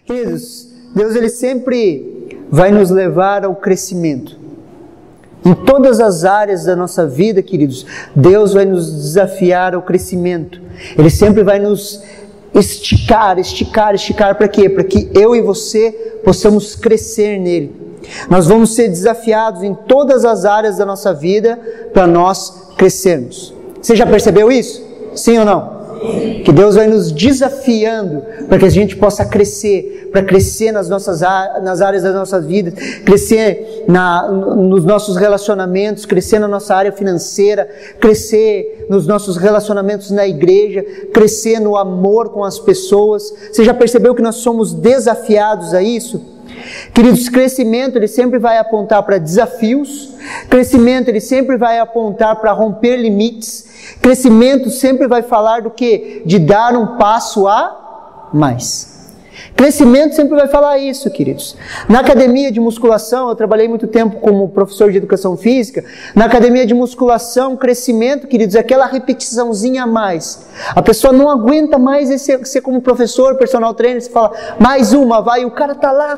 Queridos, Deus ele sempre vai nos levar ao crescimento. Em todas as áreas da nossa vida, queridos, Deus vai nos desafiar ao crescimento. Ele sempre vai nos esticar. Para quê? Para que eu e você possamos crescer nele. Nós vamos ser desafiados em todas as áreas da nossa vida para nós crescermos. Você já percebeu isso? Sim ou não? Que Deus vai nos desafiando para que a gente possa crescer, para crescer nas áreas das nossas vidas, crescer nos nossos relacionamentos, crescer na nossa área financeira, crescer nos nossos relacionamentos na igreja, crescer no amor com as pessoas. Você já percebeu que nós somos desafiados a isso? Queridos, crescimento ele sempre vai apontar para desafios, crescimento ele sempre vai apontar para romper limites, crescimento sempre vai falar do que? De dar um passo a mais. Crescimento sempre vai falar isso, queridos. Na academia de musculação, eu trabalhei muito tempo como professor de educação física. Na academia de musculação, crescimento, queridos, é aquela repetiçãozinha a mais. A pessoa não aguenta mais ser como professor, personal trainer, você fala, mais uma, vai, o cara está lá,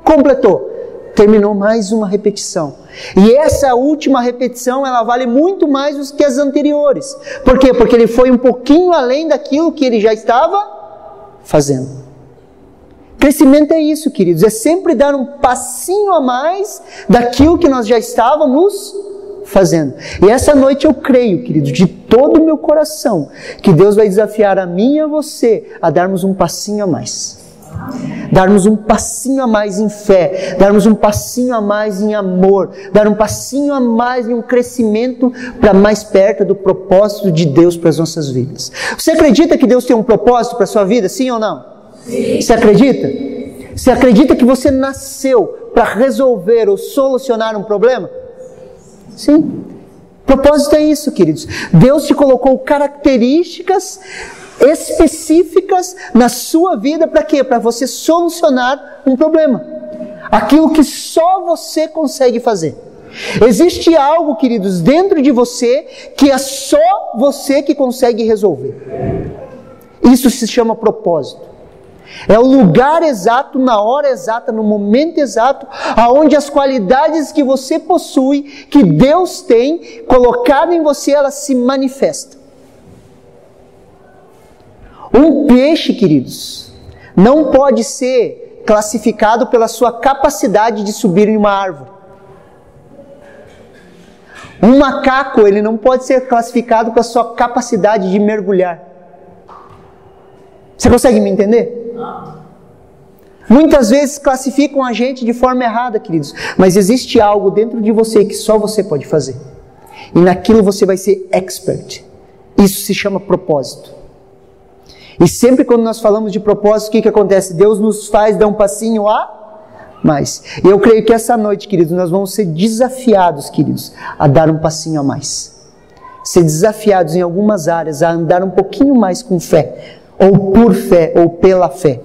completou. Terminou mais uma repetição. E essa última repetição, ela vale muito mais do que as anteriores. Por quê? Porque ele foi um pouquinho além daquilo que ele já estava fazendo. Crescimento é isso, queridos. É sempre dar um passinho a mais daquilo que nós já estávamos fazendo. E essa noite eu creio, queridos, de todo o meu coração, que Deus vai desafiar a mim e a você a darmos um passinho a mais. Darmos um passinho a mais em fé, darmos um passinho a mais em amor, dar um passinho a mais em um crescimento para mais perto do propósito de Deus para as nossas vidas. Você acredita que Deus tem um propósito para a sua vida, sim ou não? Sim. Você acredita? Você acredita que você nasceu para resolver ou solucionar um problema? Sim. Propósito é isso, queridos. Deus te colocou características específicas na sua vida para quê? Para você solucionar um problema. Aquilo que só você consegue fazer. Existe algo, queridos, dentro de você que é só você que consegue resolver. Isso se chama propósito. É o lugar exato, na hora exata, no momento exato, aonde as qualidades que você possui, que Deus tem colocado em você, elas se manifestam. Um peixe, queridos, não pode ser classificado pela sua capacidade de subir em uma árvore. Um macaco, ele não pode ser classificado pela sua capacidade de mergulhar. Você consegue me entender? Muitas vezes classificam a gente de forma errada, queridos, mas existe algo dentro de você que só você pode fazer. E naquilo você vai ser expert. Isso se chama propósito. E sempre quando nós falamos de propósito, o que acontece? Deus nos faz dar um passinho a mais. E eu creio que essa noite, queridos, nós vamos ser desafiados, queridos, a dar um passinho a mais. Ser desafiados em algumas áreas a andar um pouquinho mais com fé. Ou por fé, ou pela fé.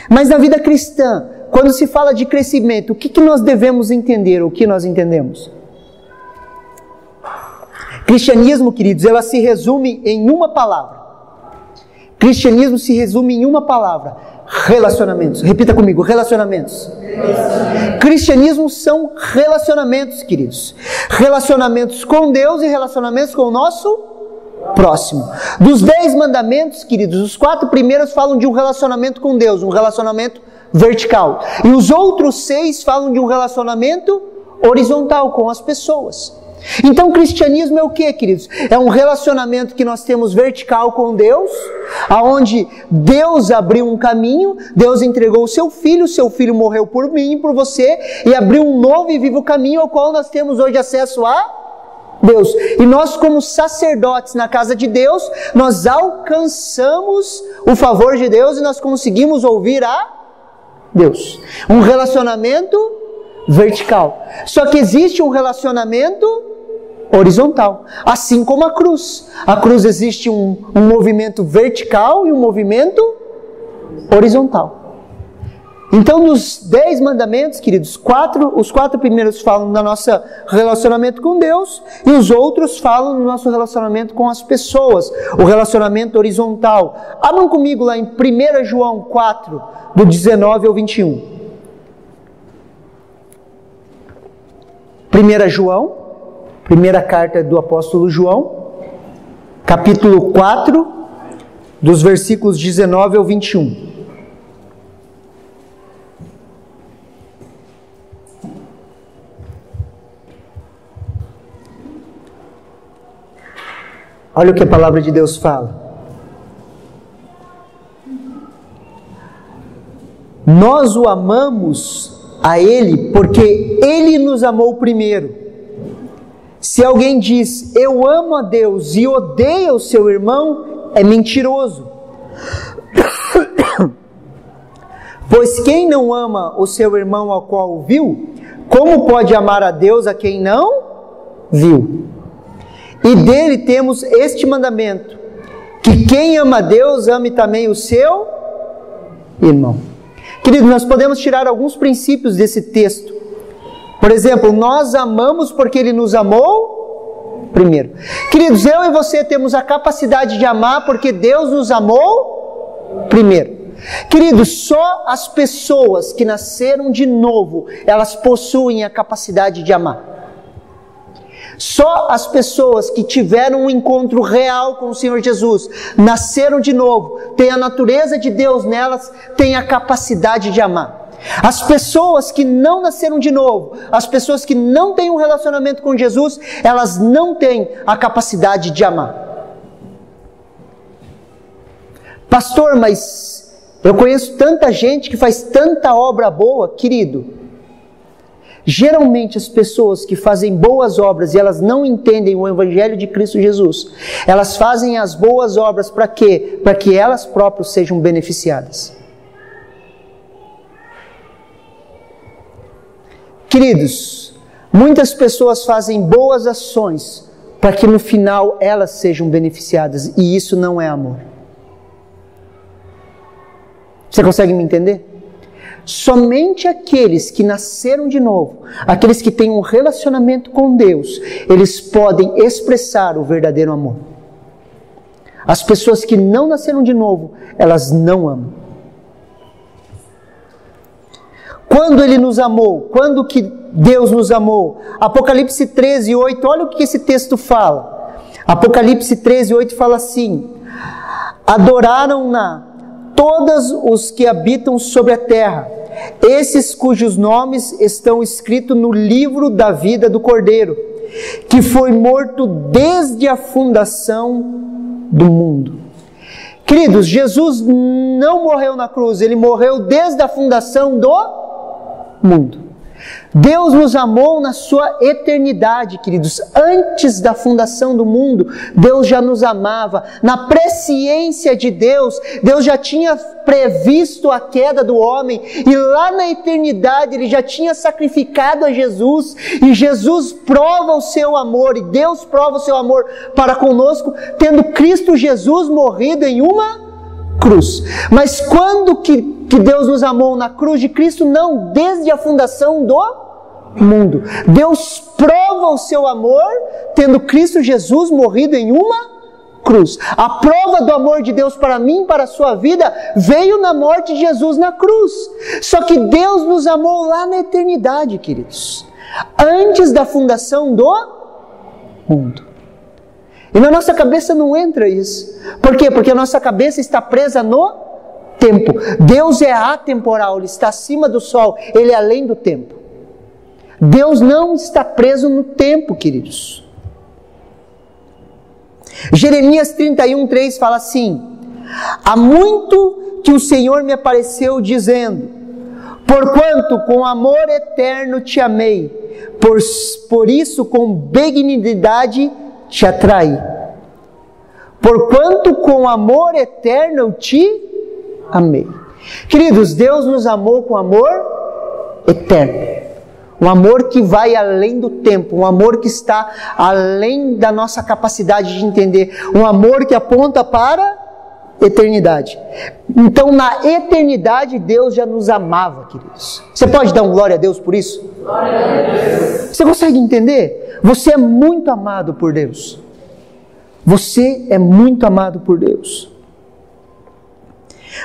Mas na vida cristã, quando se fala de crescimento, o que nós devemos entender? O que nós entendemos? Cristianismo, queridos, ela se resume em uma palavra. Cristianismo se resume em uma palavra: relacionamentos. Repita comigo: relacionamentos. Cristianismo são relacionamentos, queridos. Relacionamentos com Deus e relacionamentos com o nosso próximo. Dos 10 mandamentos, queridos, os 4 primeiros falam de um relacionamento com Deus, um relacionamento vertical. E os outros 6 falam de um relacionamento horizontal com as pessoas. Então, o cristianismo é o que, queridos? É um relacionamento que nós temos vertical com Deus, aonde Deus abriu um caminho, Deus entregou o seu filho morreu por mim e por você, e abriu um novo e vivo caminho ao qual nós temos hoje acesso a Deus. E nós, como sacerdotes na casa de Deus, nós alcançamos o favor de Deus e nós conseguimos ouvir a Deus. Um relacionamento vertical. Só que existe um relacionamento horizontal. Assim como a cruz. A cruz existe um movimento vertical e um movimento horizontal. Então, dos 10 mandamentos, queridos, os 4 primeiros falam do nosso relacionamento com Deus, e os outros falam do nosso relacionamento com as pessoas, o relacionamento horizontal. Abram comigo lá em 1 João 4, do 19 ao 21. 1 João, primeira carta do apóstolo João, capítulo 4, dos versículos 19 ao 21. Olha o que a palavra de Deus fala. Nós o amamos a Ele porque Ele nos amou primeiro. Se alguém diz, eu amo a Deus e odeia o seu irmão, é mentiroso. Pois quem não ama o seu irmão ao qual viu, como pode amar a Deus a quem não viu? E dele temos este mandamento, que quem ama a Deus, ame também o seu irmão. Querido, nós podemos tirar alguns princípios desse texto. Por exemplo, nós amamos porque Ele nos amou primeiro. Queridos, eu e você temos a capacidade de amar porque Deus nos amou primeiro. Queridos, só as pessoas que nasceram de novo, elas possuem a capacidade de amar. Só as pessoas que tiveram um encontro real com o Senhor Jesus, nasceram de novo, têm a natureza de Deus nelas, têm a capacidade de amar. As pessoas que não nasceram de novo, as pessoas que não têm um relacionamento com Jesus, elas não têm a capacidade de amar. Pastor, mas eu conheço tanta gente que faz tanta obra boa. Querido, geralmente as pessoas que fazem boas obras e elas não entendem o Evangelho de Cristo Jesus, elas fazem as boas obras para quê? Para que elas próprias sejam beneficiadas. Queridos, muitas pessoas fazem boas ações para que no final elas sejam beneficiadas, e isso não é amor. Você consegue me entender? Somente aqueles que nasceram de novo, aqueles que têm um relacionamento com Deus, eles podem expressar o verdadeiro amor. As pessoas que não nasceram de novo, elas não amam. Quando Ele nos amou, quando que Deus nos amou? Apocalipse 13, 8, olha o que esse texto fala. Apocalipse 13, 8 fala assim: adoraram-na todos os que habitam sobre a terra, esses cujos nomes estão escritos no livro da vida do Cordeiro, que foi morto desde a fundação do mundo. Queridos, Jesus não morreu na cruz, Ele morreu desde a fundação do mundo. Deus nos amou na sua eternidade, queridos. Antes da fundação do mundo, Deus já nos amava. Na presciência de Deus, Deus já tinha previsto a queda do homem, e lá na eternidade Ele já tinha sacrificado a Jesus, e Jesus prova o seu amor, e Deus prova o seu amor para conosco, tendo Cristo Jesus morrido em uma cruz. Mas quando que Deus nos amou? Na cruz de Cristo? Não, desde a fundação do mundo. Deus prova o seu amor tendo Cristo Jesus morrido em uma cruz. A prova do amor de Deus para mim, para a sua vida, veio na morte de Jesus na cruz. Só que Deus nos amou lá na eternidade, queridos, antes da fundação do mundo. E na nossa cabeça não entra isso. Por quê? Porque a nossa cabeça está presa no tempo. Deus é atemporal, Ele está acima do sol, Ele é além do tempo. Deus não está preso no tempo, queridos. Jeremias 31:3 fala assim: há muito que o Senhor me apareceu dizendo, porquanto com amor eterno te amei, por isso com benignidade te atraí. Porquanto com amor eterno eu te amei. Queridos, Deus nos amou com amor eterno. Um amor que vai além do tempo, um amor que está além da nossa capacidade de entender, um amor que aponta para eternidade. Então, na eternidade, Deus já nos amava, queridos. Você pode dar um glória a Deus por isso? Glória a Deus. Você consegue entender? Você é muito amado por Deus. Você é muito amado por Deus.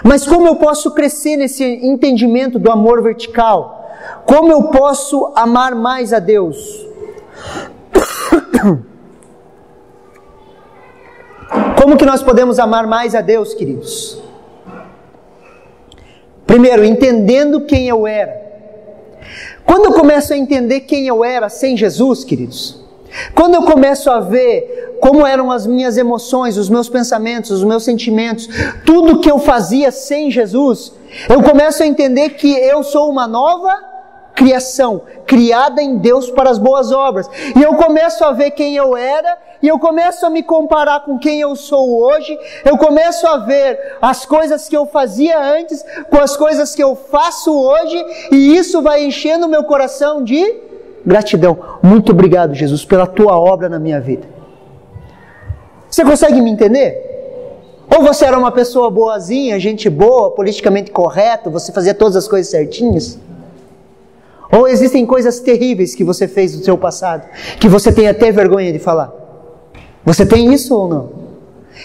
Mas como eu posso crescer nesse entendimento do amor vertical? Como eu posso amar mais a Deus? Como que nós podemos amar mais a Deus, queridos? Primeiro, entendendo quem eu era. Quando eu começo a entender quem eu era sem Jesus, queridos, quando eu começo a ver como eram as minhas emoções, os meus pensamentos, os meus sentimentos, tudo que eu fazia sem Jesus, eu começo a entender que eu sou uma nova criação, criada em Deus para as boas obras. E eu começo a ver quem eu era, e eu começo a me comparar com quem eu sou hoje, eu começo a ver as coisas que eu fazia antes, com as coisas que eu faço hoje, e isso vai enchendo o meu coração de gratidão. Muito obrigado, Jesus, pela tua obra na minha vida. Você consegue me entender? Ou você era uma pessoa boazinha, gente boa, politicamente correto, você fazia todas as coisas certinhas? Ou existem coisas terríveis que você fez no seu passado, que você tem até vergonha de falar? Você tem isso ou não?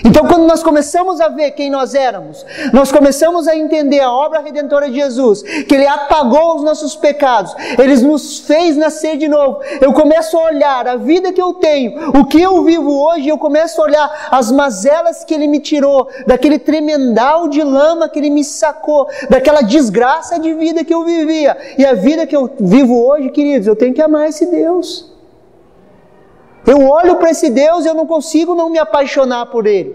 Então, quando nós começamos a ver quem nós éramos, nós começamos a entender a obra redentora de Jesus, que Ele apagou os nossos pecados, Ele nos fez nascer de novo. Eu começo a olhar a vida que eu tenho, o que eu vivo hoje, eu começo a olhar as mazelas que Ele me tirou, daquele tremendal de lama que Ele me sacou, daquela desgraça de vida que eu vivia. E a vida que eu vivo hoje, queridos, eu tenho que amar esse Deus. Eu olho para esse Deus e eu não consigo não me apaixonar por Ele.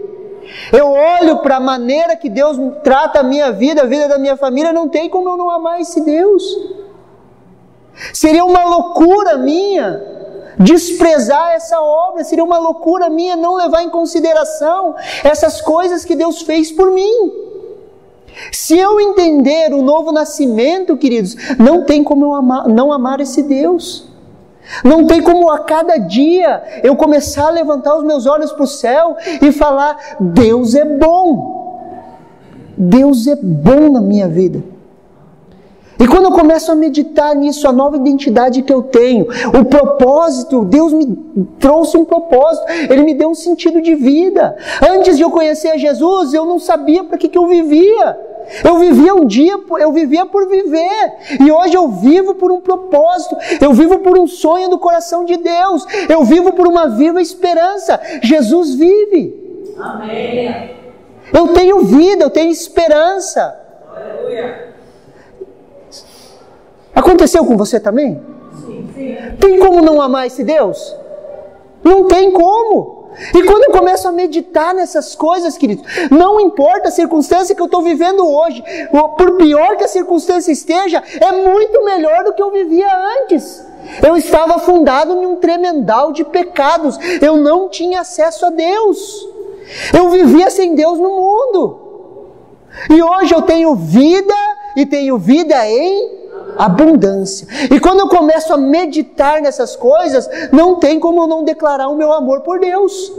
Eu olho para a maneira que Deus trata a minha vida, a vida da minha família, não tem como eu não amar esse Deus. Seria uma loucura minha desprezar essa obra, seria uma loucura minha não levar em consideração essas coisas que Deus fez por mim. Se eu entender o novo nascimento, queridos, não tem como eu não amar esse Deus. Não tem como a cada dia eu começar a levantar os meus olhos para o céu e falar: Deus é bom. Deus é bom na minha vida. E quando eu começo a meditar nisso, a nova identidade que eu tenho, o propósito, Deus me trouxe um propósito, Ele me deu um sentido de vida. Antes de eu conhecer a Jesus, eu não sabia para que eu vivia. Eu vivia um dia, eu vivia por viver, e hoje eu vivo por um propósito, eu vivo por um sonho do coração de Deus, eu vivo por uma viva esperança. Jesus vive. Amém. Eu tenho vida, eu tenho esperança. Aleluia. Aconteceu com você também? Sim. Tem como não amar esse Deus? Não tem como. E quando eu começo a meditar nessas coisas, queridos, não importa a circunstância que eu estou vivendo hoje, por pior que a circunstância esteja, é muito melhor do que eu vivia antes. Eu estava afundado em um tremendal de pecados, eu não tinha acesso a Deus, eu vivia sem Deus no mundo, e hoje eu tenho vida, e tenho vida em abundância. E quando eu começo a meditar nessas coisas, não tem como eu não declarar o meu amor por Deus.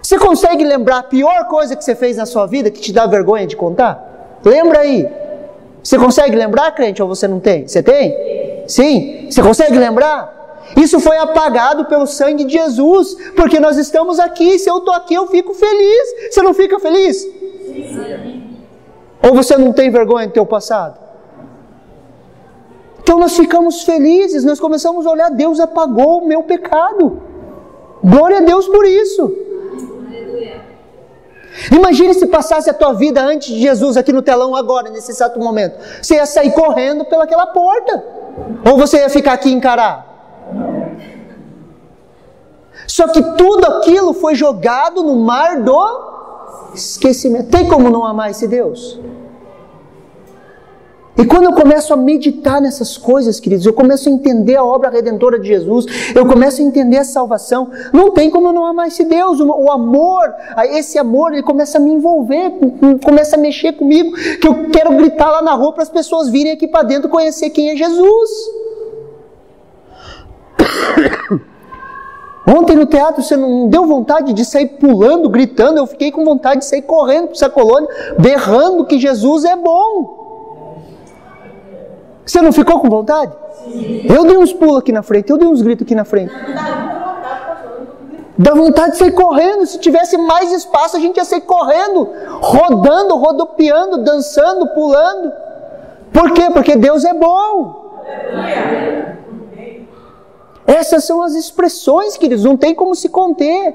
Você consegue lembrar a pior coisa que você fez na sua vida, que te dá vergonha de contar? Lembra aí. Você consegue lembrar, crente, ou você não tem? Você tem? Sim. Você consegue lembrar? Isso foi apagado pelo sangue de Jesus, porque nós estamos aqui. Se eu estou aqui, eu fico feliz. Você não fica feliz? Sim. Ou você não tem vergonha do teu passado? Então nós ficamos felizes, nós começamos a olhar: Deus apagou o meu pecado. Glória a Deus por isso. Aleluia. Imagine se passasse a tua vida antes de Jesus aqui no telão agora, nesse exato momento. Você ia sair correndo pelaquela porta. Ou você ia ficar aqui e encarar? Só que tudo aquilo foi jogado no mar do esquecimento. Tem como não amar esse Deus? E quando eu começo a meditar nessas coisas, queridos, eu começo a entender a obra redentora de Jesus, eu começo a entender a salvação, não tem como eu não amar esse Deus. O amor, esse amor, ele começa a me envolver, começa a mexer comigo, que eu quero gritar lá na rua para as pessoas virem aqui para dentro conhecer quem é Jesus. Ontem no teatro você não deu vontade de sair pulando, gritando? Eu fiquei com vontade de sair correndo para essa colônia, berrando que Jesus é bom. Você não ficou com vontade? Sim. Eu dei uns pulos aqui na frente, eu dei uns gritos aqui na frente. Dá vontade de sair correndo. Se tivesse mais espaço, a gente ia sair correndo, rodando, rodopiando, dançando, pulando. Por quê? Porque Deus é bom. Essas são as expressões, queridos, não tem como se conter.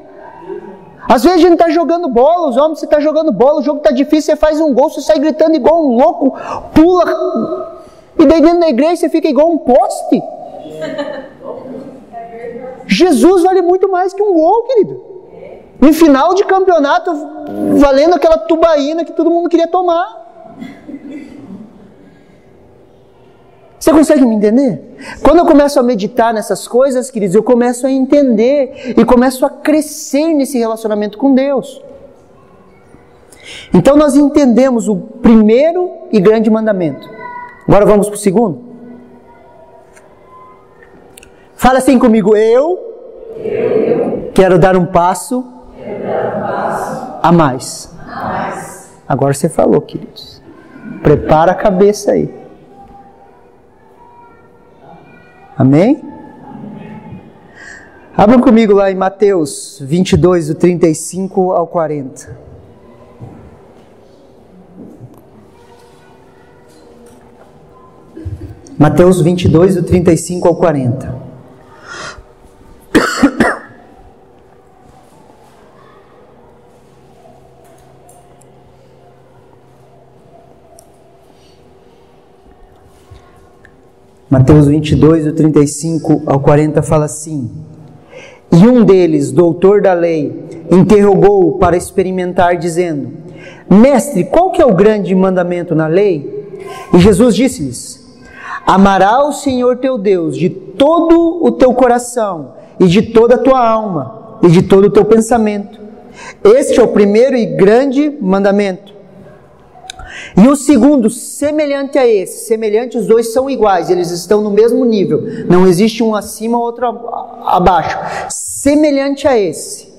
Às vezes a gente está jogando bola, os homens, você está jogando bola, o jogo está difícil, você faz um gol, você sai gritando igual um louco, pula, e daí dentro da igreja você fica igual um poste. Jesus vale muito mais que um gol, querido. Em final de campeonato, valendo aquela tubaína que todo mundo queria tomar. Você consegue me entender? Quando eu começo a meditar nessas coisas, queridos, eu começo a entender e começo a crescer nesse relacionamento com Deus. Então nós entendemos o primeiro e grande mandamento. Agora vamos para o segundo. Fala assim comigo, eu quero dar um passo a mais. Agora você falou, queridos. Prepara a cabeça aí. Amém? Abram comigo lá em Mateus 22, do 35 ao 40. Mateus 22, do 35 ao 40. Mateus 22, do 35 ao 40 fala assim: E um deles, doutor da lei, interrogou-o para experimentar, dizendo: Mestre, qual que é o grande mandamento na lei? E Jesus disse-lhes: Amarás o Senhor teu Deus de todo o teu coração, e de toda a tua alma, e de todo o teu pensamento. Este é o primeiro e grande mandamento. E o segundo, semelhante a esse, semelhante, os dois são iguais, eles estão no mesmo nível, não existe um acima, outro abaixo. Semelhante a esse,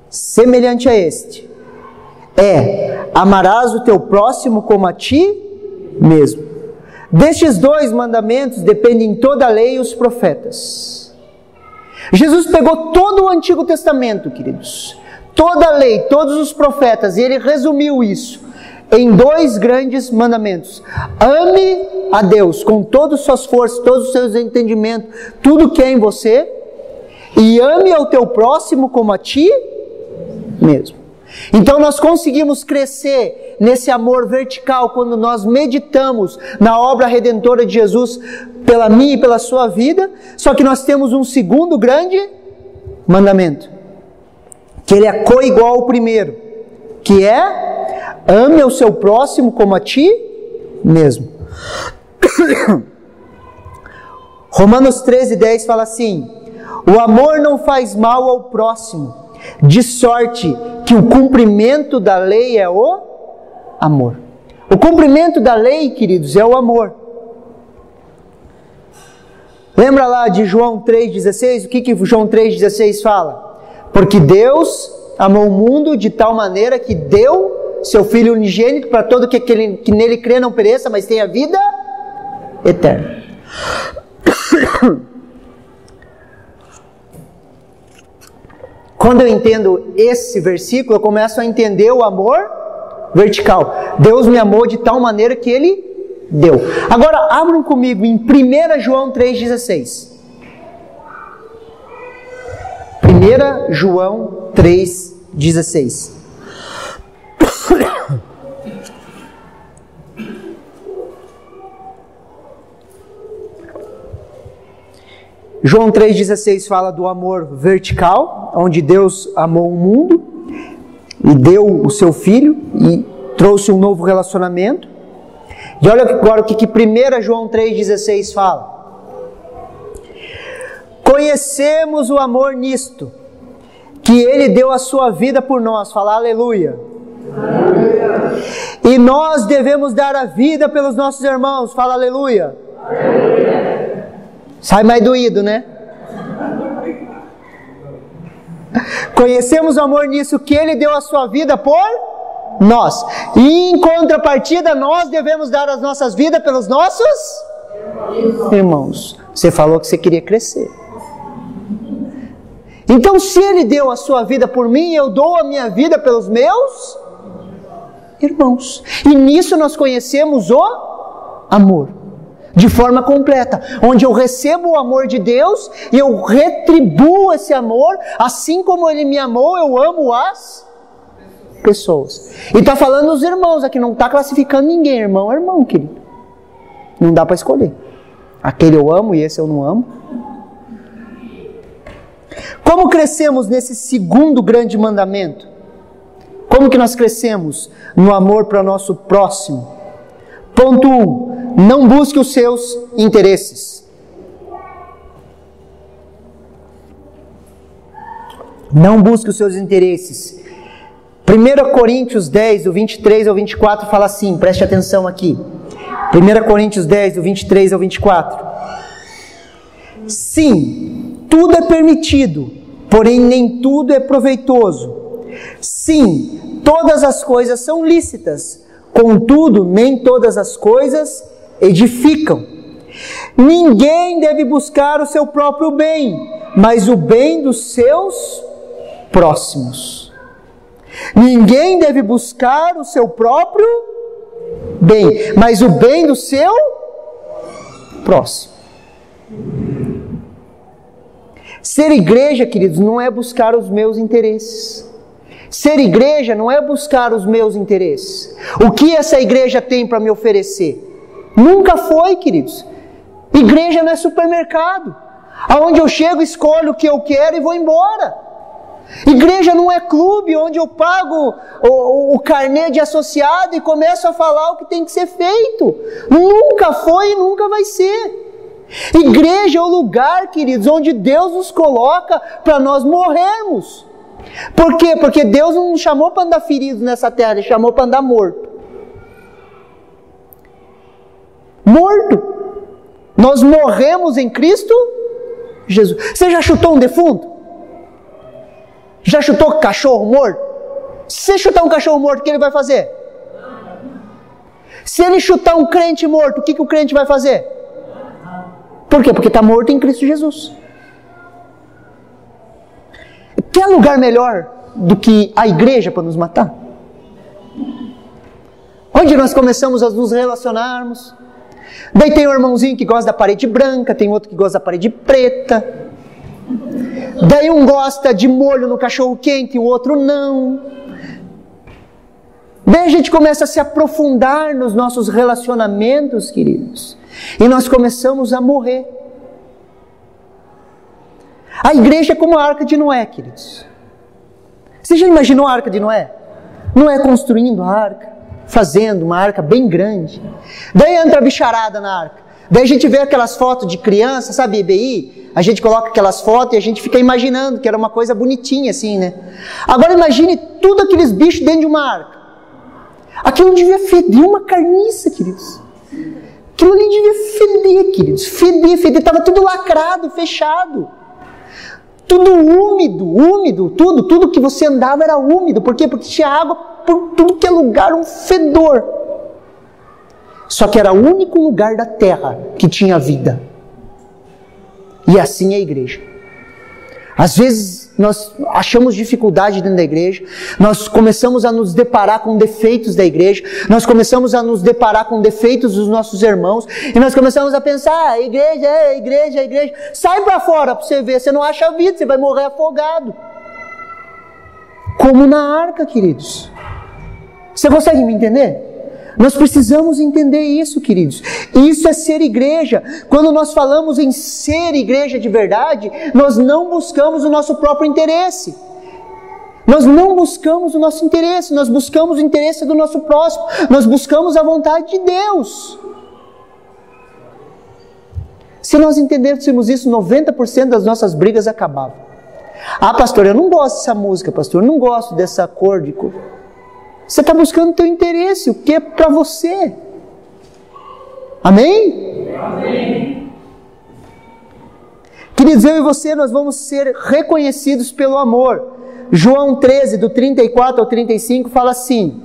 semelhante a este, amarás o teu próximo como a ti mesmo. Destes dois mandamentos dependem toda a lei e os profetas. Jesus pegou todo o Antigo Testamento, queridos, toda a lei, todos os profetas, e ele resumiu isso em dois grandes mandamentos: ame a Deus com todas as suas forças, todos os seus entendimentos, tudo que é em você, e ame ao teu próximo como a ti mesmo. Então nós conseguimos crescer nesse amor vertical quando nós meditamos na obra redentora de Jesus pela minha e pela sua vida. Só que nós temos um segundo grande mandamento, que ele é coigual ao primeiro, que é: ame ao seu próximo como a ti mesmo. Romanos 13:10 fala assim: o amor não faz mal ao próximo, de sorte que o cumprimento da lei é o amor. O cumprimento da lei, queridos, é o amor. Lembra lá de João 3,16? O que João 3,16 fala? Porque Deus amou o mundo de tal maneira que deu seu Filho unigênito para todo que nele crê não pereça, mas tenha vida eterna. Quando eu entendo esse versículo, eu começo a entender o amor vertical. Deus me amou de tal maneira que Ele deu. Agora abram comigo em 1 João 3,16. 1 João 3,16. João 3,16 fala do amor vertical, onde Deus amou o mundo e deu o seu Filho e trouxe um novo relacionamento. E olha agora o que 1 João 3,16 fala: conhecemos o amor nisto, que Ele deu a sua vida por nós. Fala aleluia. Aleluia. E nós devemos dar a vida pelos nossos irmãos. Fala aleluia. Aleluia. Sai mais doído, né? Conhecemos o amor nisso, que Ele deu a sua vida por nós. E em contrapartida, nós devemos dar as nossas vidas pelos nossos irmãos. Você falou que você queria crescer. Então, se Ele deu a sua vida por mim, eu dou a minha vida pelos meus irmãos. E nisso nós conhecemos o amor, de forma completa, onde eu recebo o amor de Deus e eu retribuo esse amor, assim como Ele me amou, eu amo as pessoas. E está falando os irmãos aqui, não está classificando ninguém, irmão é irmão, querido. Não dá para escolher. Aquele eu amo e esse eu não amo. Como crescemos nesse segundo grande mandamento? Como que nós crescemos no amor para o nosso próximo? Ponto 1. Não busque os seus interesses. Não busque os seus interesses. 1 Coríntios 10, do 23 ao 24, fala assim, preste atenção aqui. 1 Coríntios 10, do 23 ao 24. Sim, tudo é permitido, porém nem tudo é proveitoso. Sim, todas as coisas são lícitas, contudo, nem todas as coisas edificam. Ninguém deve buscar o seu próprio bem, mas o bem dos seus próximos. Ninguém deve buscar o seu próprio bem, mas o bem do seu próximo. Ser igreja, queridos, não é buscar os meus interesses. Ser igreja não é buscar os meus interesses. O que essa igreja tem para me oferecer? Nunca foi, queridos. Igreja não é supermercado, aonde eu chego, escolho o que eu quero e vou embora. Igreja não é clube, onde eu pago o carnê de associado e começo a falar o que tem que ser feito. Nunca foi e nunca vai ser. Igreja é o lugar, queridos, onde Deus nos coloca para nós morrermos. Por quê? Porque Deus não nos chamou para andar feridos nessa terra, Ele chamou para andar morto. Morto. Nós morremos em Cristo Jesus. Você já chutou um defunto? Já chutou cachorro morto? Se você chutar um cachorro morto, o que ele vai fazer? Se ele chutar um crente morto, o que o crente vai fazer? Por quê? Porque está morto em Cristo Jesus. Quer lugar melhor do que a igreja para nos matar? Onde nós começamos a nos relacionarmos. Daí tem um irmãozinho que gosta da parede branca, tem outro que gosta da parede preta. Daí um gosta de molho no cachorro quente e o outro não. Daí a gente começa a se aprofundar nos nossos relacionamentos, queridos. E nós começamos a morrer. A igreja é como a Arca de Noé, queridos. Você já imaginou a Arca de Noé? Noé construindo a arca, fazendo uma arca bem grande. Daí entra a bicharada na arca. Daí a gente vê aquelas fotos de criança, sabe, EBI? A gente coloca aquelas fotos e a gente fica imaginando que era uma coisa bonitinha assim, né? Agora imagine tudo aqueles bichos dentro de uma arca. Aquilo devia feder uma carniça, queridos. Aquilo ali devia feder, queridos. Feder. Estava tudo lacrado, fechado. Tudo úmido, tudo que você andava era úmido. Por quê? Porque tinha água por tudo que é lugar, um fedor. Só que era o único lugar da terra que tinha vida. E assim é a igreja. Às vezes nós achamos dificuldade dentro da igreja, nós começamos a nos deparar com defeitos da igreja, nós começamos a nos deparar com defeitos dos nossos irmãos, e nós começamos a pensar, igreja. Sai para fora para você ver, você não acha vida, você vai morrer afogado. Como na arca, queridos. Você consegue me entender? Nós precisamos entender isso, queridos. Isso é ser igreja. Quando nós falamos em ser igreja de verdade, nós não buscamos o nosso próprio interesse. Nós não buscamos o nosso interesse, nós buscamos o interesse do nosso próximo. Nós buscamos a vontade de Deus. Se nós entendêssemos isso, 90% das nossas brigas acabavam. Ah, pastor, eu não gosto dessa música, pastor, eu não gosto dessa cor de cor. Você está buscando o teu interesse, o que é para você. Amém? Amém. Queridos, eu e você, nós vamos ser reconhecidos pelo amor. João 13, do 34 ao 35, fala assim: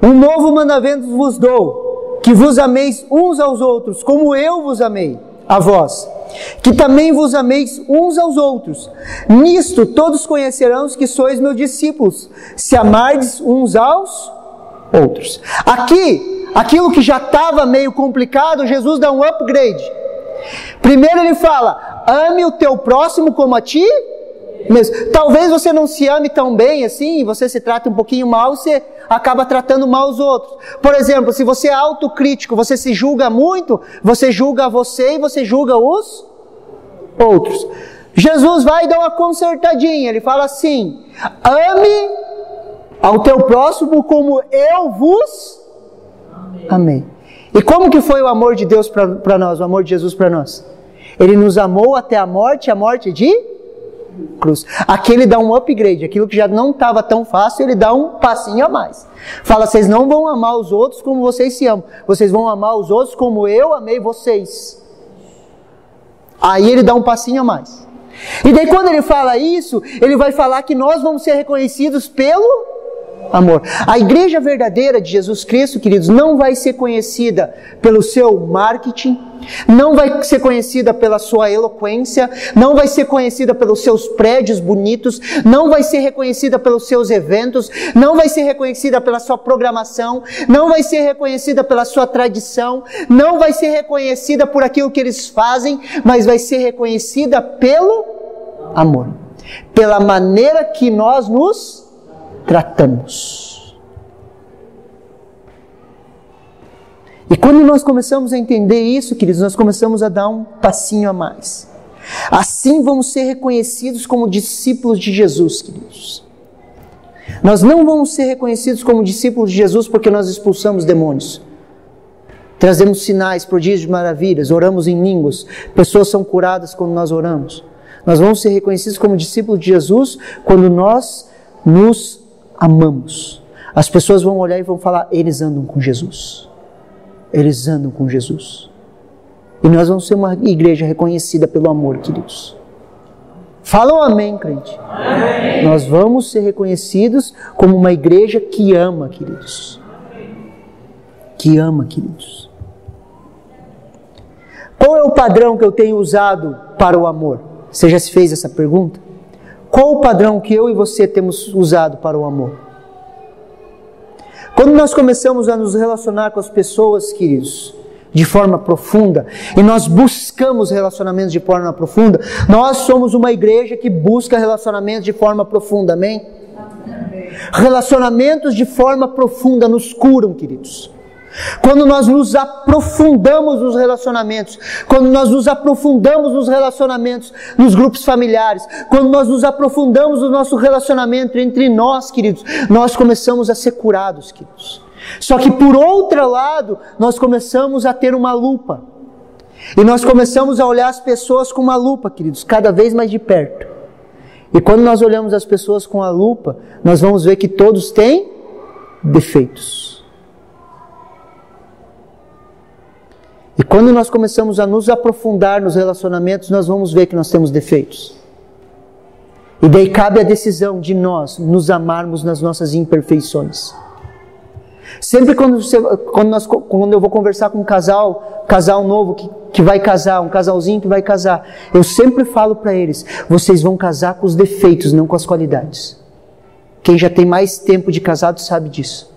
um novo mandamento vos dou, que vos ameis uns aos outros, como eu vos amei a vós, que também vos ameis uns aos outros. Nisto todos conhecerão que sois meus discípulos, se amardes uns aos outros. Aqui, aquilo que já estava meio complicado, Jesus dá um upgrade. Primeiro ele fala: ame o teu próximo como a ti mesmo. Talvez você não se ame tão bem assim, você se trata um pouquinho mal, você acaba tratando mal os outros. Por exemplo, se você é autocrítico, você se julga muito, você julga você e você julga os outros. Jesus vai dar uma consertadinha, ele fala assim: ame ao teu próximo como eu vos amei. E como que foi o amor de Deus para nós, o amor de Jesus para nós? Ele nos amou até a morte de cruz. Aqui ele dá um upgrade, aquilo que já não estava tão fácil, ele dá um passinho a mais. Fala: vocês não vão amar os outros como vocês se amam, vocês vão amar os outros como eu amei vocês. Aí ele dá um passinho a mais. E daí quando ele fala isso, ele vai falar que nós vamos ser reconhecidos pelo amor. A igreja verdadeira de Jesus Cristo, queridos, não vai ser conhecida pelo seu marketing, não vai ser conhecida pela sua eloquência, não vai ser conhecida pelos seus prédios bonitos, não vai ser reconhecida pelos seus eventos, não vai ser reconhecida pela sua programação, não vai ser reconhecida pela sua tradição, não vai ser reconhecida por aquilo que eles fazem, mas vai ser reconhecida pelo amor, pela maneira que nós nos tratamos. E quando nós começamos a entender isso, queridos, nós começamos a dar um passinho a mais. Assim vamos ser reconhecidos como discípulos de Jesus, queridos. Nós não vamos ser reconhecidos como discípulos de Jesus porque nós expulsamos demônios, trazemos sinais, prodígios, maravilhas, oramos em línguas, pessoas são curadas quando nós oramos. Nós vamos ser reconhecidos como discípulos de Jesus quando nós nos amamos. As pessoas vão olhar e vão falar: eles andam com Jesus. Eles andam com Jesus. E nós vamos ser uma igreja reconhecida pelo amor, queridos. Falam amém, crente? Amém. Nós vamos ser reconhecidos como uma igreja que ama, queridos. Que ama, queridos. Qual é o padrão que eu tenho usado para o amor? Você já se fez essa pergunta? Qual o padrão que eu e você temos usado para o amor? Quando nós começamos a nos relacionar com as pessoas, queridos, de forma profunda, e nós buscamos relacionamentos de forma profunda, nós somos uma igreja que busca relacionamentos de forma profunda, amém? Relacionamentos de forma profunda nos curam, queridos. Quando nós nos aprofundamos nos relacionamentos, quando nós nos aprofundamos nos relacionamentos nos grupos familiares, quando nós nos aprofundamos no nosso relacionamento entre nós, queridos, nós começamos a ser curados, queridos. Só que por outro lado, nós começamos a ter uma lupa. E nós começamos a olhar as pessoas com uma lupa, queridos, cada vez mais de perto. E quando nós olhamos as pessoas com a lupa, nós vamos ver que todos têm defeitos. E quando nós começamos a nos aprofundar nos relacionamentos, nós vamos ver que nós temos defeitos. E daí cabe a decisão de nós nos amarmos nas nossas imperfeições. Sempre quando eu vou conversar com um casal novo que vai casar, um casalzinho que vai casar, eu sempre falo para eles: vocês vão casar com os defeitos, não com as qualidades. Quem já tem mais tempo de casado sabe disso.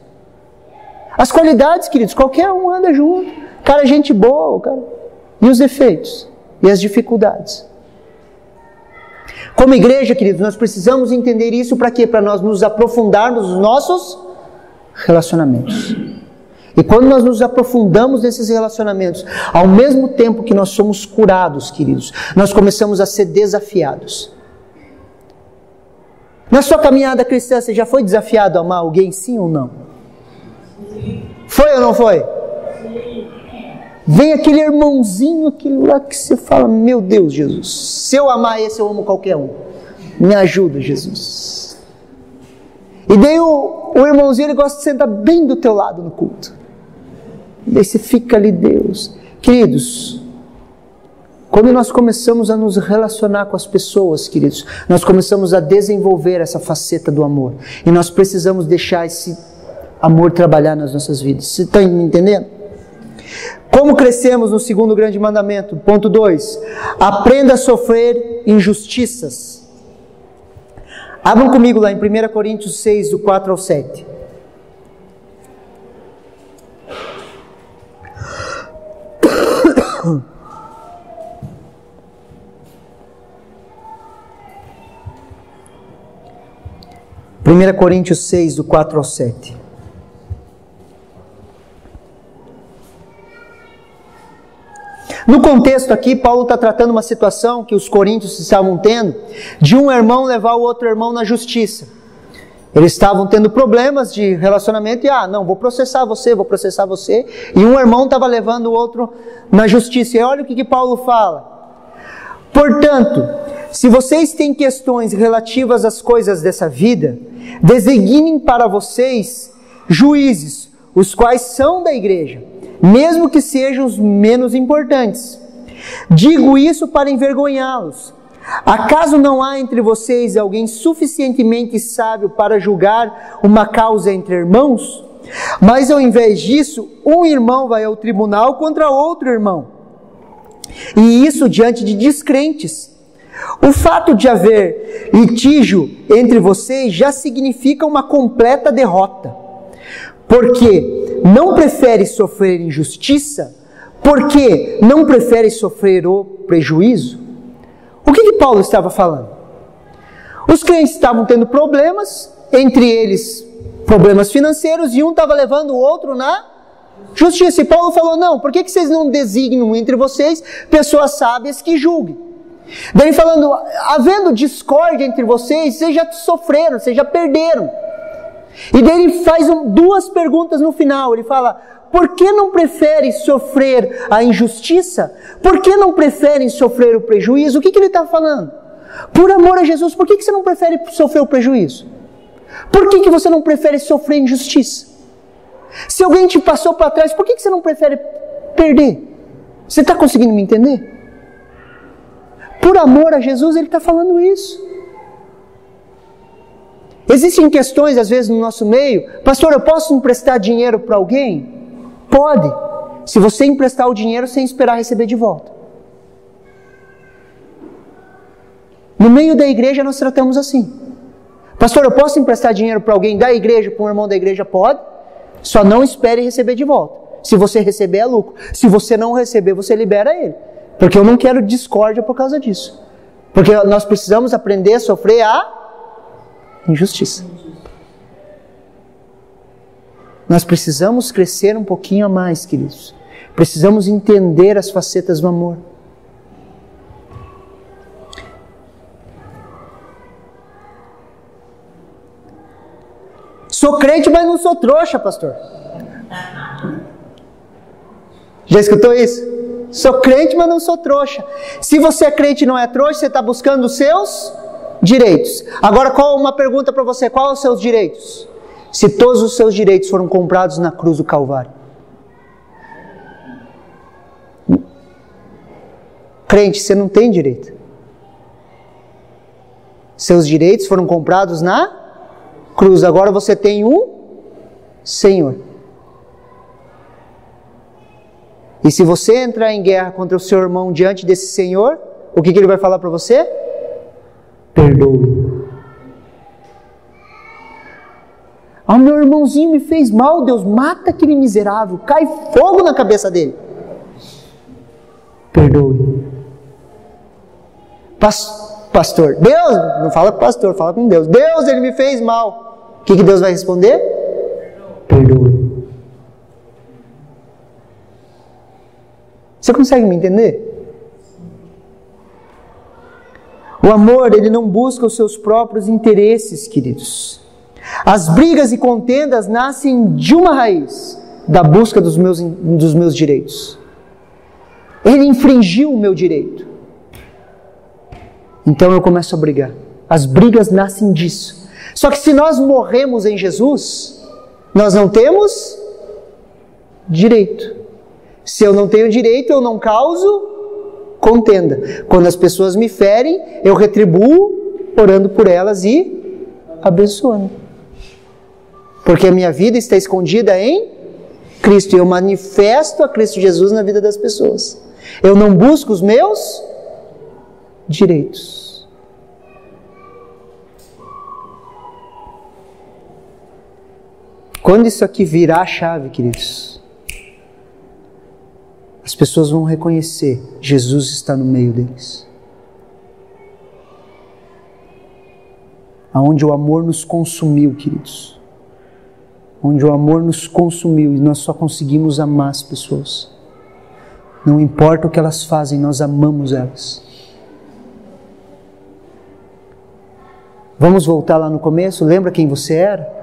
As qualidades, queridos, qualquer um anda junto. Cara, gente boa, cara. E os defeitos? E as dificuldades? Como igreja, queridos, nós precisamos entender isso para quê? Para nós nos aprofundarmos nos nossos relacionamentos. E quando nós nos aprofundamos nesses relacionamentos, ao mesmo tempo que nós somos curados, queridos, nós começamos a ser desafiados. Na sua caminhada cristã, você já foi desafiado a amar alguém, sim ou não? Foi ou não foi? Vem aquele irmãozinho, aquele lá que você fala: meu Deus, Jesus, se eu amar esse, eu amo qualquer um. Me ajuda, Jesus. E daí o irmãozinho, ele gosta de sentar bem do teu lado no culto. E daí você fica ali: Deus. Queridos, Quando nós começamos a nos relacionar com as pessoas, queridos, nós começamos a desenvolver essa faceta do amor. E nós precisamos deixar esse amor trabalhar nas nossas vidas. Você está me entendendo? Como crescemos no segundo grande mandamento? Ponto 2. Aprenda a sofrer injustiças. Abram comigo lá em 1 Coríntios 6, do 4 ao 7. Primeira Coríntios 6, do 4 ao 7. No contexto aqui, Paulo está tratando uma situação que os coríntios estavam tendo, de um irmão levar o outro irmão na justiça. Eles estavam tendo problemas de relacionamento e, não, vou processar você. E um irmão estava levando o outro na justiça. E olha o que Paulo fala. Portanto, se vocês têm questões relativas às coisas dessa vida, designem para vocês juízes, os quais são da igreja, mesmo que sejam os menos importantes. Digo isso para envergonhá-los. Acaso não há entre vocês alguém suficientemente sábio para julgar uma causa entre irmãos? Mas ao invés disso, um irmão vai ao tribunal contra outro irmão. E isso diante de descrentes. O fato de haver litígio entre vocês já significa uma completa derrota. Porque não prefere sofrer injustiça? Porque não prefere sofrer o prejuízo? O que Paulo estava falando? Os crentes estavam tendo problemas, entre eles problemas financeiros, e um estava levando o outro na justiça. E Paulo falou, não, por que vocês não designam entre vocês pessoas sábias que julguem? Daí falando, havendo discórdia entre vocês já sofreram, vocês já perderam. E daí ele faz duas perguntas no final, ele fala, por que não preferem sofrer a injustiça? Por que não preferem sofrer o prejuízo? O que ele está falando? Por amor a Jesus, por que você não prefere sofrer o prejuízo? Por que você não prefere sofrer injustiça? Se alguém te passou para trás, por que você não prefere perder? Você está conseguindo me entender? Por amor a Jesus, ele está falando isso. Existem questões, às vezes, no nosso meio. Pastor, eu posso emprestar dinheiro para alguém? Pode, se você emprestar o dinheiro sem esperar receber de volta. No meio da igreja nós tratamos assim. Pastor, eu posso emprestar dinheiro para alguém da igreja, para um irmão da igreja? Pode, só não espere receber de volta. Se você receber é lucro, se você não receber você libera ele. Porque eu não quero discórdia por causa disso. Porque nós precisamos aprender a sofrer a injustiça. Nós precisamos crescer um pouquinho a mais, queridos. Precisamos entender as facetas do amor. Sou crente, mas não sou trouxa, pastor. Já escutou isso? Sou crente, mas não sou trouxa. Se você é crente e não é trouxa, você está buscando os seus direitos. Agora, uma pergunta para você: quais os seus direitos? Se todos os seus direitos foram comprados na cruz do Calvário. Crente, você não tem direito. Seus direitos foram comprados na cruz. Agora você tem um Senhor. E se você entrar em guerra contra o seu irmão diante desse Senhor, o que ele vai falar para você? Perdoe. O meu irmãozinho me fez mal, Deus, mata aquele miserável, cai fogo na cabeça dele. Perdoe. Pastor, Deus, não fala com o pastor, fala com Deus. Deus, ele me fez mal. O que Deus vai responder? Perdoe. Você consegue me entender? O amor, ele não busca os seus próprios interesses, queridos. As brigas e contendas nascem de uma raiz, da busca dos meus direitos. Ele infringiu o meu direito. Então eu começo a brigar. As brigas nascem disso. Só que se nós morremos em Jesus, nós não temos direito. Se eu não tenho direito, eu não causo contenda. Quando as pessoas me ferem, eu retribuo orando por elas e abençoando. Porque a minha vida está escondida em Cristo. E eu manifesto a Cristo Jesus na vida das pessoas. Eu não busco os meus direitos. Quando isso aqui virar a chave, queridos, as pessoas vão reconhecer: Jesus está no meio deles. Aonde o amor nos consumiu, queridos. Onde o amor nos consumiu e nós só conseguimos amar as pessoas. Não importa o que elas fazem, nós amamos elas. Vamos voltar lá no começo? Lembra quem você era?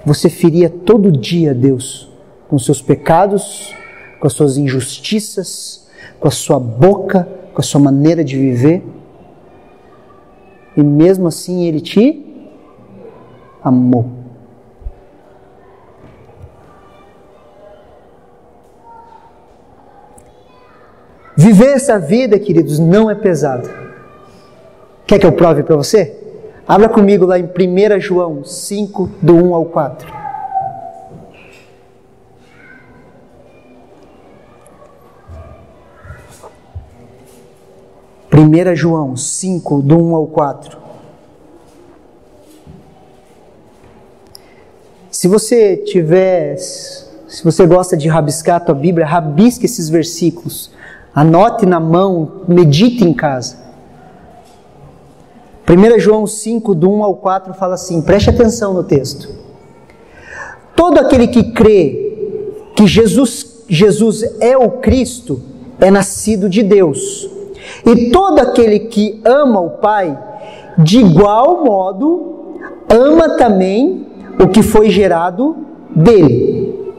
Você feria todo dia Deus com seus pecados, com as suas injustiças, com a sua boca, com a sua maneira de viver. E mesmo assim Ele te amou. Viver essa vida, queridos, não é pesado. Quer que eu prove para você? Abra comigo lá em 1 João 5, do 1 ao 4. Primeira João 5, do 1 ao 4. Se você gosta de rabiscar a tua Bíblia, rabisque esses versículos. Anote na mão, medite em casa. 1 João 5, do 1 ao 4 fala assim, preste atenção no texto. Todo aquele que crê que Jesus é o Cristo, é nascido de Deus. E todo aquele que ama o Pai, de igual modo, ama também o que foi gerado dele.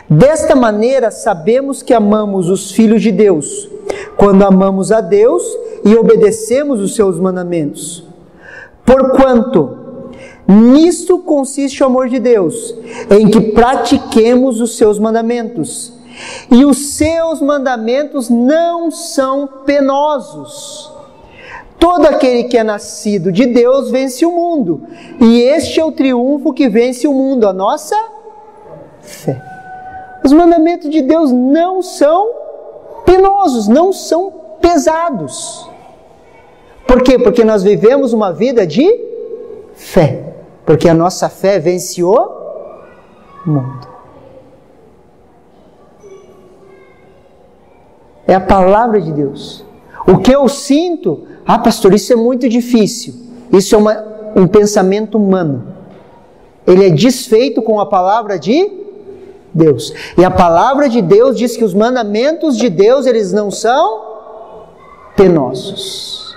Desta maneira sabemos que amamos os filhos de Deus, quando amamos a Deus e obedecemos os seus mandamentos. Porquanto nisto consiste o amor de Deus, em que pratiquemos os seus mandamentos. E os seus mandamentos não são penosos. Todo aquele que é nascido de Deus vence o mundo. E este é o triunfo que vence o mundo, a nossa fé. Os mandamentos de Deus não são penosos, não são pesados. Por quê? Porque nós vivemos uma vida de fé. Porque a nossa fé vence o mundo. É a palavra de Deus. O que eu sinto, pastor, isso é muito difícil. Isso é um pensamento humano. Ele é desfeito com a palavra de Deus. E a palavra de Deus diz que os mandamentos de Deus, eles não são penosos.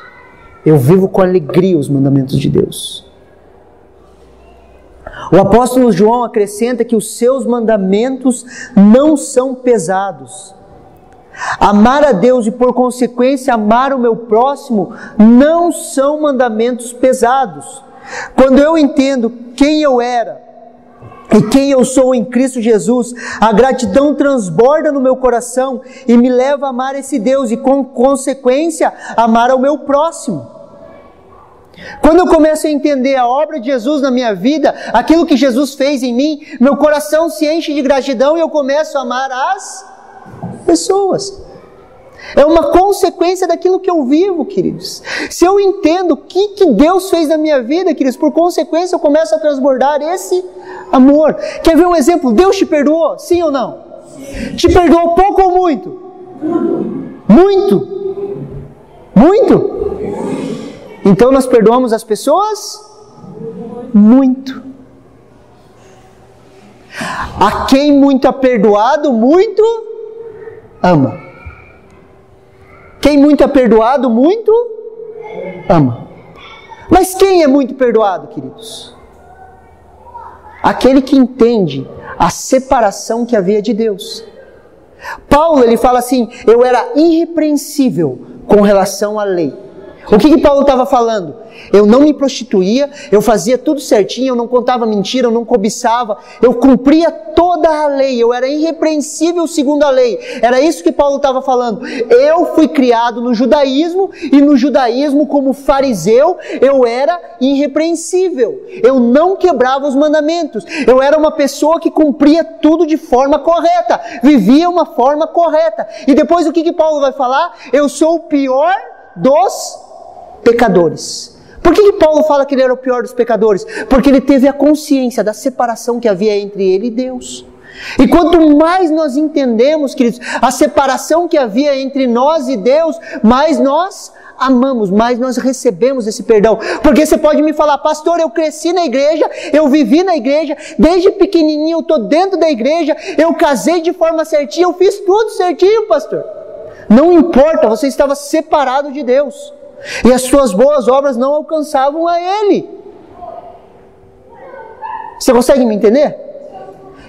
Eu vivo com alegria os mandamentos de Deus. O apóstolo João acrescenta que os seus mandamentos não são pesados. Amar a Deus e, por consequência, amar o meu próximo não são mandamentos pesados. Quando eu entendo quem eu era e quem eu sou em Cristo Jesus, a gratidão transborda no meu coração e me leva a amar esse Deus e, com consequência, amar ao meu próximo. Quando eu começo a entender a obra de Jesus na minha vida, aquilo que Jesus fez em mim, meu coração se enche de gratidão e eu começo a amar as pessoas. É uma consequência daquilo que eu vivo, queridos. Se eu entendo o que Deus fez na minha vida, queridos, por consequência eu começo a transbordar esse amor. Quer ver um exemplo? Deus te perdoou? Sim ou não? Sim. Te perdoou pouco ou muito? Muito? Muito? Então nós perdoamos as pessoas? Muito. A quem muito é perdoado, muito ama. Quem muito é perdoado, muito ama. Mas quem é muito perdoado, queridos? Aquele que entende a separação que havia de Deus. Paulo, ele fala assim, eu era irrepreensível com relação à lei. O que Paulo estava falando? Eu não me prostituía, eu fazia tudo certinho, eu não contava mentira, eu não cobiçava, eu cumpria toda a lei, eu era irrepreensível segundo a lei. Era isso que Paulo estava falando. Eu fui criado no judaísmo, e no judaísmo, como fariseu, eu era irrepreensível. Eu não quebrava os mandamentos. Eu era uma pessoa que cumpria tudo de forma correta, vivia uma forma correta. E depois o que Paulo vai falar? Eu sou o pior dos pecadores. Por que Paulo fala que ele era o pior dos pecadores? Porque ele teve a consciência da separação que havia entre ele e Deus. E quanto mais nós entendemos, queridos, a separação que havia entre nós e Deus, mais nós amamos, mais nós recebemos esse perdão. Porque você pode me falar: pastor, eu cresci na igreja, eu vivi na igreja, desde pequenininho eu estou dentro da igreja, eu casei de forma certinha, eu fiz tudo certinho, pastor. Não importa, você estava separado de Deus. E as suas boas obras não alcançavam a Ele. Você consegue me entender?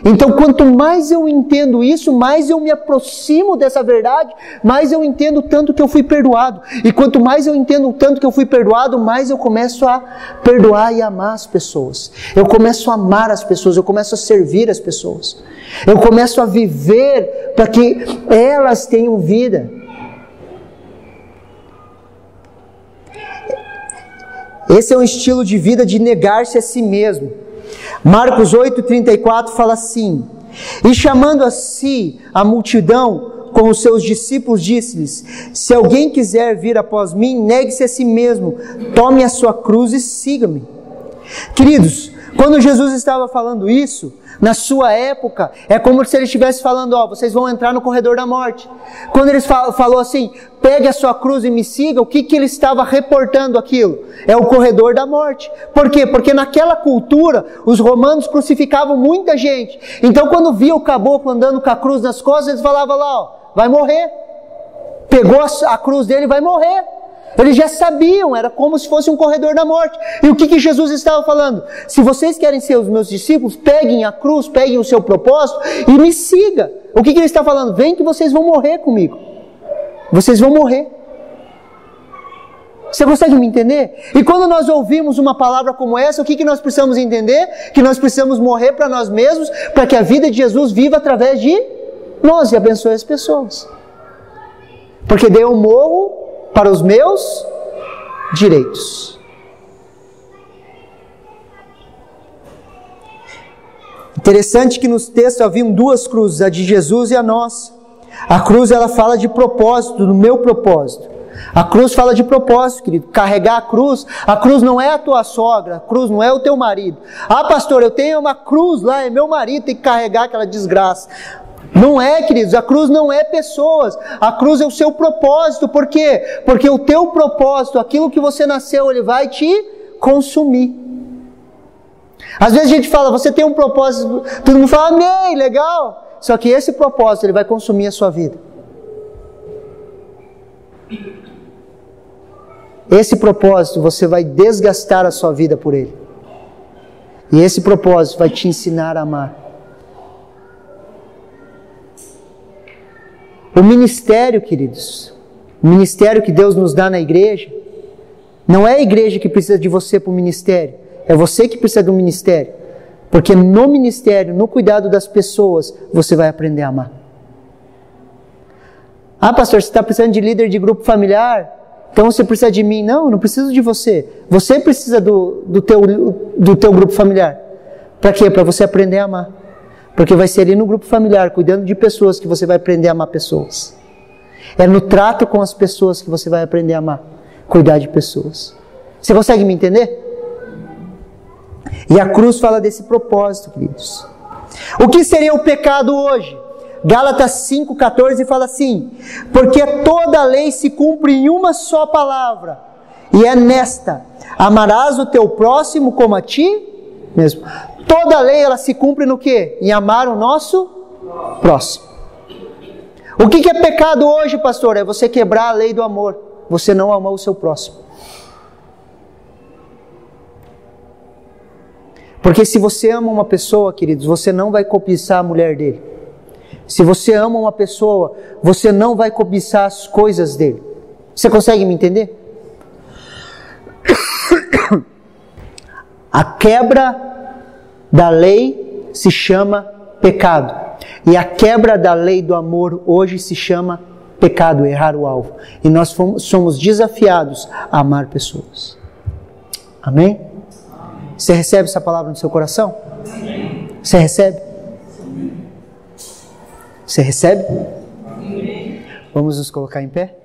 Então, quanto mais eu entendo isso, mais eu me aproximo dessa verdade, mais eu entendo o tanto que eu fui perdoado. E quanto mais eu entendo o tanto que eu fui perdoado, mais eu começo a perdoar e amar as pessoas. Eu começo a amar as pessoas, eu começo a servir as pessoas. Eu começo a viver para que elas tenham vida. Esse é um estilo de vida de negar-se a si mesmo. Marcos 8,34 fala assim: e chamando a si a multidão com os seus discípulos, disse-lhes: se alguém quiser vir após mim, negue-se a si mesmo, tome a sua cruz e siga-me. Queridos, quando Jesus estava falando isso, na sua época, é como se ele estivesse falando: ó, vocês vão entrar no corredor da morte. Quando ele falou assim, pegue a sua cruz e me siga, o que ele estava reportando aquilo? É o corredor da morte. Por quê? Porque naquela cultura, os romanos crucificavam muita gente. Então quando via o caboclo andando com a cruz nas costas, eles falavam lá: ó, vai morrer. Pegou a cruz dele, vai morrer. Eles já sabiam, era como se fosse um corredor da morte. E o que Jesus estava falando? Se vocês querem ser os meus discípulos, peguem a cruz, peguem o seu propósito e me siga. O que ele está falando? Vem que vocês vão morrer comigo. Vocês vão morrer. Você consegue me entender? E quando nós ouvimos uma palavra como essa, o que nós precisamos entender? Que nós precisamos morrer para nós mesmos, para que a vida de Jesus viva através de nós e abençoe as pessoas. Porque daí eu morro para os meus direitos. Interessante que nos textos haviam duas cruzes, a de Jesus e a nossa. A cruz, ela fala de propósito, do meu propósito. A cruz fala de propósito, querido. Carregar a cruz não é a tua sogra, a cruz não é o teu marido. Ah, pastor, eu tenho uma cruz lá, é meu marido, tem que carregar aquela desgraça. Não é, queridos, a cruz não é pessoas, a cruz é o seu propósito. Por quê? Porque o teu propósito, aquilo que você nasceu, ele vai te consumir. Às vezes a gente fala: você tem um propósito, todo mundo fala: amém, legal. Só que esse propósito, ele vai consumir a sua vida. Esse propósito, você vai desgastar a sua vida por ele. E esse propósito vai te ensinar a amar. O ministério, queridos, o ministério que Deus nos dá na igreja, não é a igreja que precisa de você para o ministério, é você que precisa do ministério. Porque no ministério, no cuidado das pessoas, você vai aprender a amar. Ah, pastor, você está precisando de líder de grupo familiar? Então você precisa de mim? Não, eu não preciso de você. Você precisa do teu grupo familiar. Para quê? Para você aprender a amar. Porque vai ser ali no grupo familiar, cuidando de pessoas, que você vai aprender a amar pessoas. É no trato com as pessoas que você vai aprender a amar, cuidar de pessoas. Você consegue me entender? E a cruz fala desse propósito, queridos. O que seria o pecado hoje? Gálatas 5,14 fala assim: porque toda a lei se cumpre em uma só palavra, e é nesta: amarás o teu próximo como a ti mesmo. Toda a lei, ela se cumpre no quê? Em amar o nosso próximo. O que é pecado hoje, pastor? É você quebrar a lei do amor. Você não amar o seu próximo. Porque se você ama uma pessoa, queridos, você não vai cobiçar a mulher dele. Se você ama uma pessoa, você não vai cobiçar as coisas dele. Você consegue me entender? A quebra da lei se chama pecado. E a quebra da lei do amor hoje se chama pecado, errar o alvo. E nós somos desafiados a amar pessoas. Amém? Você recebe essa palavra no seu coração? Você recebe? Você recebe? Vamos nos colocar em pé?